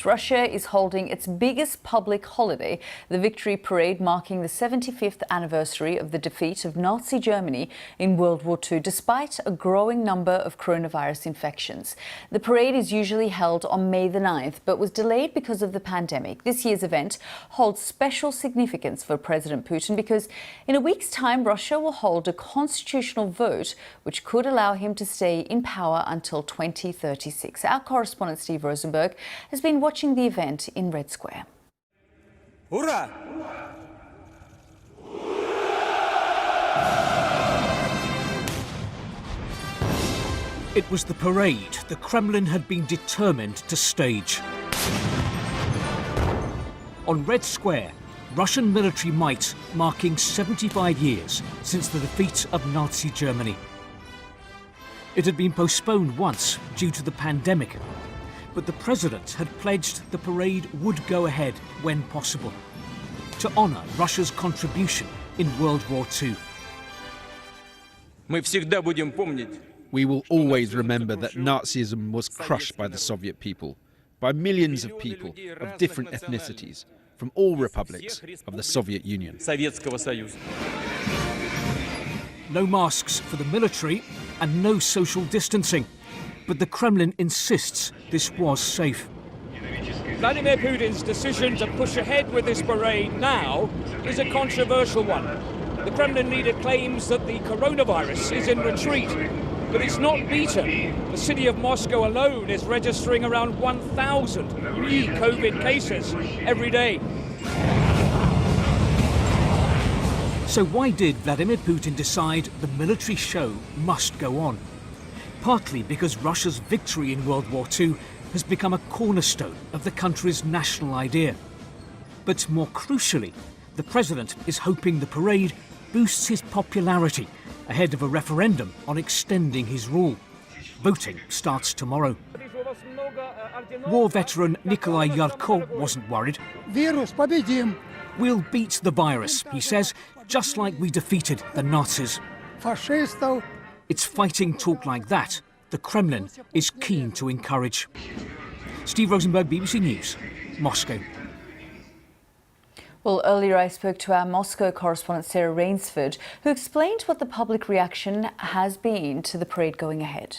Russia is holding its biggest public holiday, the Victory Parade, marking the 75th anniversary of the defeat of Nazi Germany in World War II, despite a growing number of coronavirus infections. The parade is usually held on May the 9th, but was delayed because of the pandemic. This year's event holds special significance for President Putin because in a week's time, Russia will hold a constitutional vote which could allow him to stay in power until 2036. Our correspondent Steve Rosenberg has been watching the event in Red Square. Hurrah! It was the parade the Kremlin had been determined to stage. On Red Square, Russian military might marking 75 years since the defeat of Nazi Germany. It had been postponed once due to the pandemic, but the president had pledged the parade would go ahead when possible to honour Russia's contribution in World War II. We will always remember that Nazism was crushed by the Soviet people, by millions of people of different ethnicities from all republics of the Soviet Union. No masks for the military and no social distancing, but the Kremlin insists this was safe. Vladimir Putin's decision to push ahead with this parade now is a controversial one. The Kremlin leader claims that the coronavirus is in retreat, but it's not beaten. The city of Moscow alone is registering around 1,000 new COVID cases every day. So why did Vladimir Putin decide the military show must go on? Partly because Russia's victory in World War II has become a cornerstone of the country's national idea. But more crucially, the president is hoping the parade boosts his popularity ahead of a referendum on extending his rule. Voting starts tomorrow. War veteran Nikolai Yarko wasn't worried. Вирус победим. We'll beat the virus, he says, just like we defeated the Nazis. Фашистов. It's fighting talk like that the Kremlin is keen to encourage. Steve Rosenberg, BBC News, Moscow. Well, earlier I spoke to our Moscow correspondent Sarah Rainsford, who explained what the public reaction has been to the parade going ahead.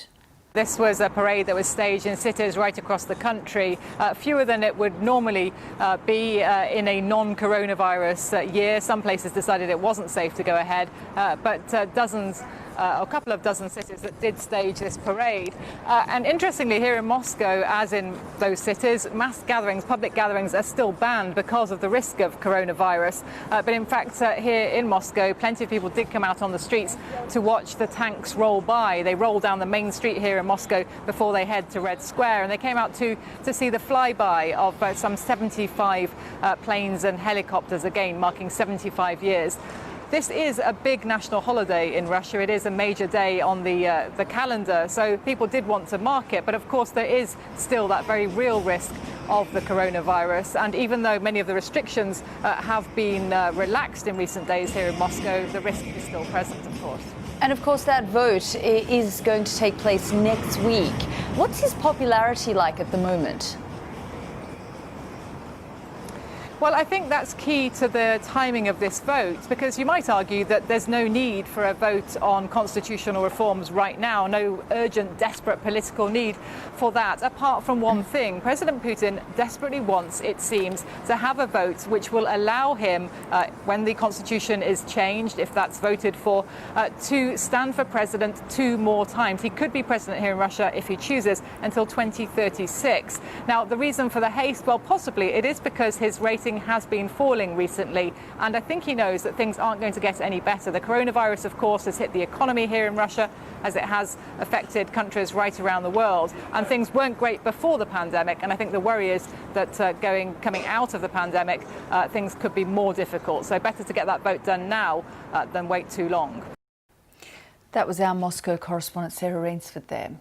This was a parade that was staged in cities right across the country, fewer than it would normally be in a non-coronavirus year. Some places decided it wasn't safe to go ahead, but a couple of dozen cities that did stage this parade. And interestingly, here in Moscow, as in those cities, mass gatherings, public gatherings are still banned because of the risk of coronavirus. But in fact, here in Moscow, plenty of people did come out on the streets to watch the tanks roll by. They roll down the main street here in Moscow before they head to Red Square, and they came out to see the flyby of some 75 planes and helicopters, again marking 75 years. This is a big national holiday in Russia. It is a major day on the calendar, so people did want to mark it. But of course, there is still that very real risk of the coronavirus. And even though many of the restrictions have been relaxed in recent days here in Moscow, the risk is still present, of course. And of course, that vote is going to take place next week. What's his popularity like at the moment? Well, I think that's key to the timing of this vote, because you might argue that there's no need for a vote on constitutional reforms right now, no urgent, desperate political need for that, apart from one thing. President Putin desperately wants, it seems, to have a vote which will allow him, when the constitution is changed, if that's voted for, to stand for president 2 more times. He could be president here in Russia, if he chooses, until 2036. Now, the reason for the haste, well, possibly it is because his rating has been falling recently, and I think he knows that things aren't going to get any better. The coronavirus, of course, has hit the economy here in Russia, as it has affected countries right around the world, and things weren't great before the pandemic, and I think the worry is that coming out of the pandemic, things could be more difficult. So better to get that vote done now than wait too long. That was our Moscow correspondent Sarah Rainsford there.